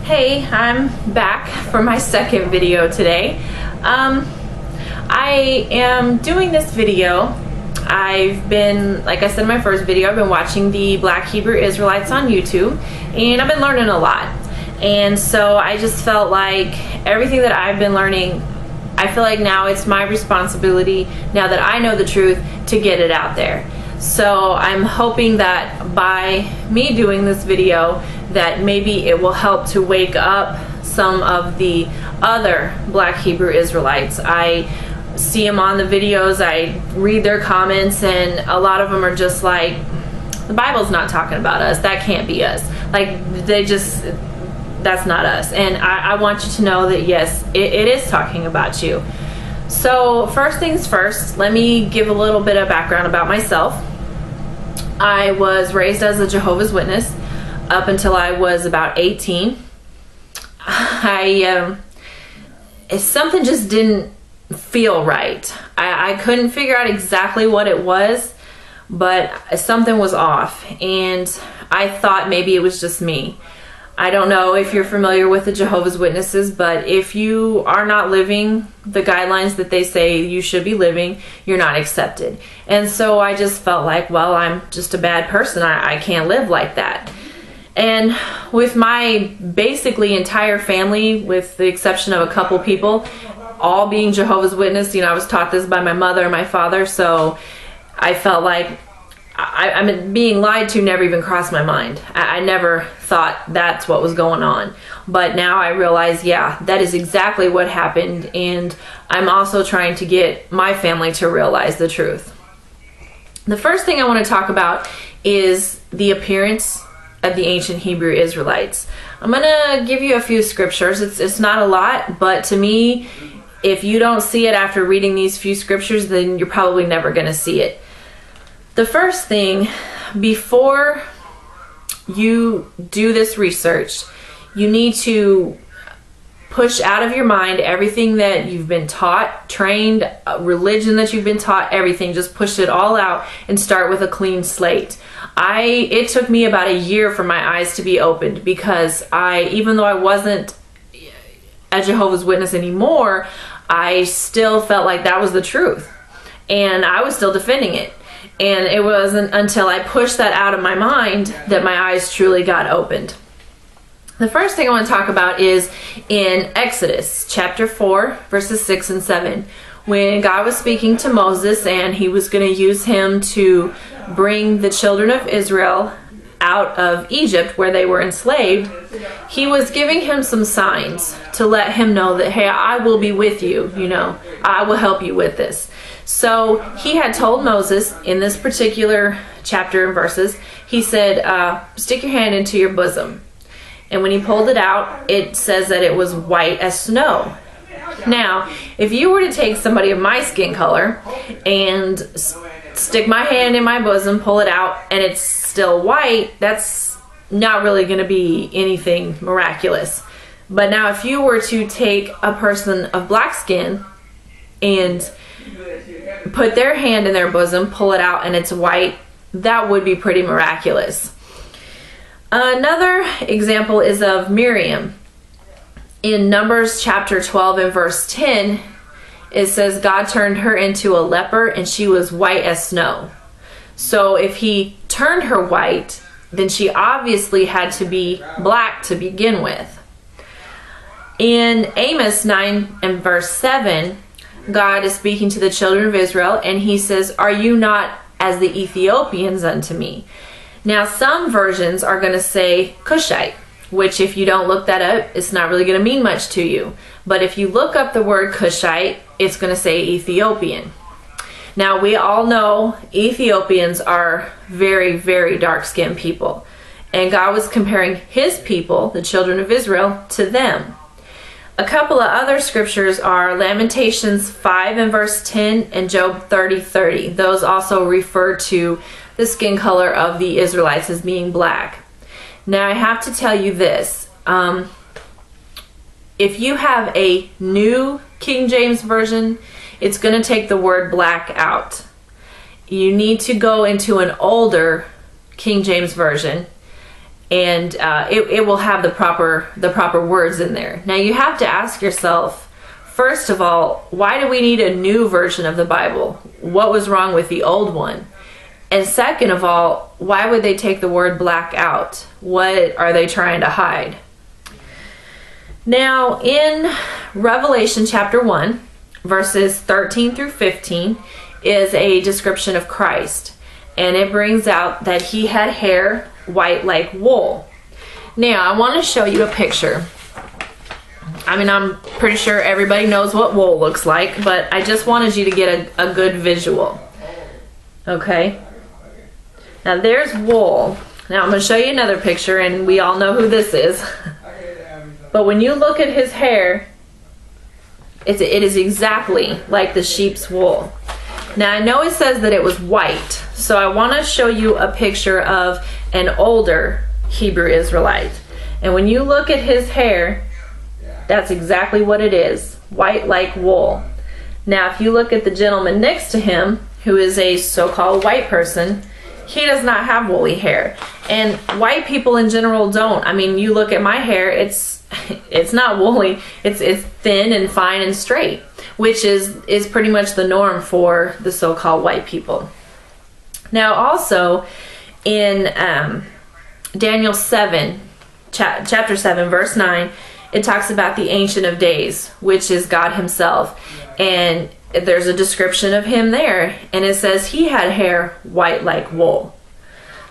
Hey, I'm back for my second video today. I am doing this video. I've been, like I said in my first video, I've been watching the Black Hebrew Israelites on YouTube, and I've been learning a lot. And so I just felt like everything that I've been learning, I feel like now it's my responsibility, now that I know the truth, to get it out there. So I'm hoping that by me doing this video, that maybe it will help to wake up some of the other Black Hebrew Israelites. I see them on the videos, I read their comments, and a lot of them are just like, the Bible's not talking about us, that can't be us. Like, that's not us. And I want you to know that yes, it is talking about you. So first things first, let me give a little bit of background about myself. I was raised as a Jehovah's Witness up until I was about 18. Something just didn't feel right. I couldn't figure out exactly what it was, but something was off, and I thought maybe it was just me. I don't know if you're familiar with the Jehovah's Witnesses, but if you are not living the guidelines that they say you should be living, you're not accepted. And so I just felt like, well, I'm just a bad person. I can't live like that. And with my basically entire family, with the exception of a couple people, all being Jehovah's Witness, I was taught this by my mother and my father, so I felt like I'm being lied to never even crossed my mind. I never thought that's what was going on. But now I realize, yeah, that is exactly what happened, and I'm also trying to get my family to realize the truth. The first thing I want to talk about is the appearance of the ancient Hebrew Israelites. I'm going to give you a few scriptures. It's not a lot, but to me, if you don't see it after reading these few scriptures, then you're probably never going to see it. The first thing, before you do this research, you need to push out of your mind everything that you've been taught, trained, religion that you've been taught, everything. Just push it all out and start with a clean slate. It took me about a year for my eyes to be opened, because even though I wasn't a Jehovah's Witness anymore, I still felt like that was the truth, and I was still defending it. And it wasn't until I pushed that out of my mind that my eyes truly got opened. The first thing I want to talk about is in Exodus chapter 4, verses 6 and 7. When God was speaking to Moses and he was going to use him to bring the children of Israel out of Egypt where they were enslaved, he was giving him some signs to let him know that, hey, I will be with you, I will help you with this. So he had told Moses in this particular chapter and verses, he said, stick your hand into your bosom. And when he pulled it out, it says that it was white as snow. Now, if you were to take somebody of my skin color and stick my hand in my bosom, pull it out, and it's still white, that's not really going to be anything miraculous. But now if you were to take a person of black skin and put their hand in their bosom, pull it out, and it's white, that would be pretty miraculous. Another example is of Miriam. In Numbers chapter 12 and verse 10, it says God turned her into a leper and she was white as snow. So if he turned her white, then she obviously had to be black to begin with. In Amos 9 and verse 7, God is speaking to the children of Israel, and he says, are you not as the Ethiopians unto me? Now, some versions are going to say Cushite, which if you don't look that up, it's not really going to mean much to you. But if you look up the word Cushite, it's going to say Ethiopian. Now, we all know Ethiopians are very, very dark-skinned people. And God was comparing his people, the children of Israel, to them. A couple of other scriptures are Lamentations 5 and verse 10 and Job 30:30. Those also refer to the skin color of the Israelites as being black. Now I have to tell you this. If you have a new King James Version, it's going to take the word black out. You need to go into an older King James Version and it will have the proper words in there. Now you have to ask yourself, first of all, why do we need a new version of the Bible? What was wrong with the old one? And second of all, why would they take the word black out? What are they trying to hide? Now, in Revelation chapter 1, verses 13 through 15, is a description of Christ. And it brings out that he had hair white like wool. Now, I want to show you a picture. I mean, I'm pretty sure everybody knows what wool looks like, but I just wanted you to get a good visual. Okay? Now, there's wool. Now, I'm going to show you another picture, and we all know who this is. But when you look at his hair, it is exactly like the sheep's wool. Now, I know it says that it was white, so I want to show you a picture of an older Hebrew Israelite. And when you look at his hair, that's exactly what it is, white like wool. Now, if you look at the gentleman next to him, who is a so-called white person, he does not have woolly hair. And white people in general don't. I mean, you look at my hair, it's not woolly. It's thin and fine and straight, which is pretty much the norm for the so-called white people. Now, also in Daniel 7, chapter 7, verse 9, it talks about the Ancient of Days, which is God himself. And there's a description of him there, and it says he had hair white like wool.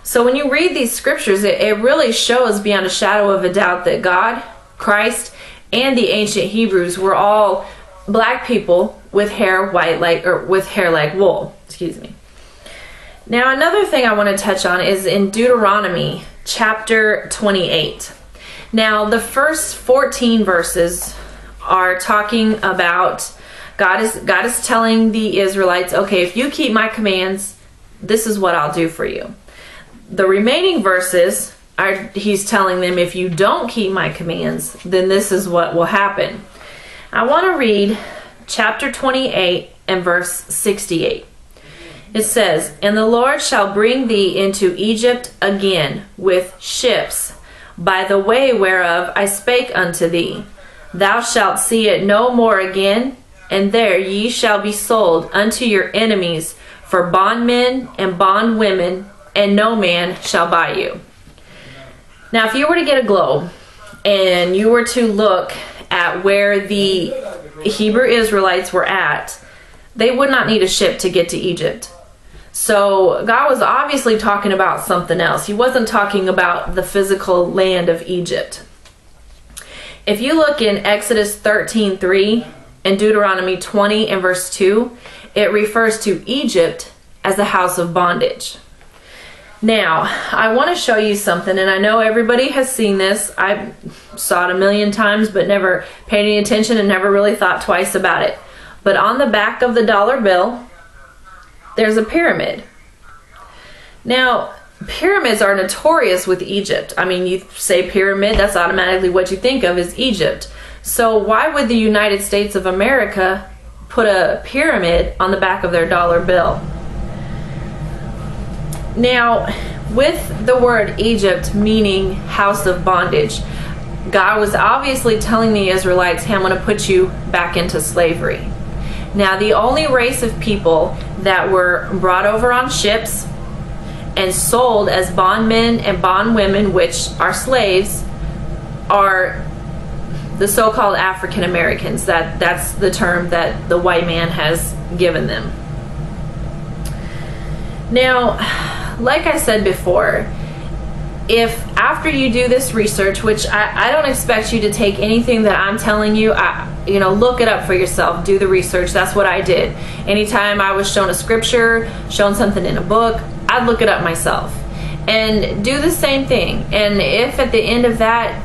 So when you read these scriptures, it really shows beyond a shadow of a doubt that God, Christ, and the ancient Hebrews were all black people with hair like wool. Excuse me. Now, another thing I want to touch on is in Deuteronomy chapter 28. Now, the first 14 verses are talking about God is telling the Israelites, okay, if you keep my commands, this is what I'll do for you. The remaining verses he's telling them, if you don't keep my commands, then this is what will happen. I want to read chapter 28 and verse 68. It says, "And the Lord shall bring thee into Egypt again with ships, by the way whereof I spake unto thee. Thou shalt see it no more again, and there ye shall be sold unto your enemies for bondmen and bondwomen, and no man shall buy you." Now, if you were to get a globe and you were to look at where the Hebrew Israelites were at, they would not need a ship to get to Egypt. So God was obviously talking about something else. He wasn't talking about the physical land of Egypt. If you look in Exodus 13:3 and Deuteronomy 20 and verse 2, it refers to Egypt as the house of bondage. Now, I want to show you something, and I know everybody has seen this. I saw it a million times, but never paid any attention and never really thought twice about it. But on the back of the dollar bill, there's a pyramid. Now, pyramids are notorious with Egypt. I mean, you say pyramid, that's automatically what you think of is Egypt. So why would the United States of America put a pyramid on the back of their dollar bill? Now, with the word Egypt meaning house of bondage, God was obviously telling the Israelites, hey, I'm going to put you back into slavery. Now, the only race of people that were brought over on ships and sold as bondmen and bondwomen, which are slaves, are the so-called African Americans. That's the term that the white man has given them. Now, like I said before, if after you do this research, which I don't expect you to take anything that I'm telling you, look it up for yourself, do the research. That's what I did. Anytime I was shown a scripture, shown something in a book, I'd look it up myself and do the same thing. And if at the end of that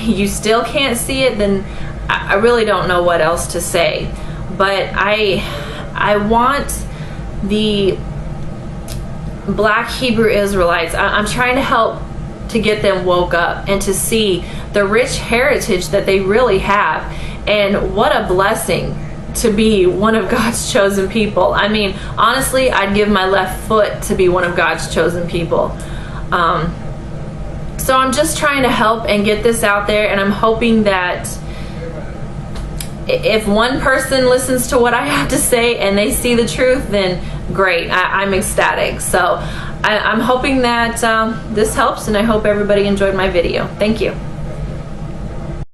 you still can't see it, then I really don't know what else to say. But I want the black Hebrew Israelites, I'm trying to help to get them woke up and to see the rich heritage that they really have, and what a blessing to be one of God's chosen people. I mean, honestly, I'd give my left foot to be one of God's chosen people. So I'm just trying to help and get this out there, and I'm hoping that if one person listens to what I have to say and they see the truth, then great. I'm ecstatic. So I'm hoping that this helps, and I hope everybody enjoyed my video. Thank you.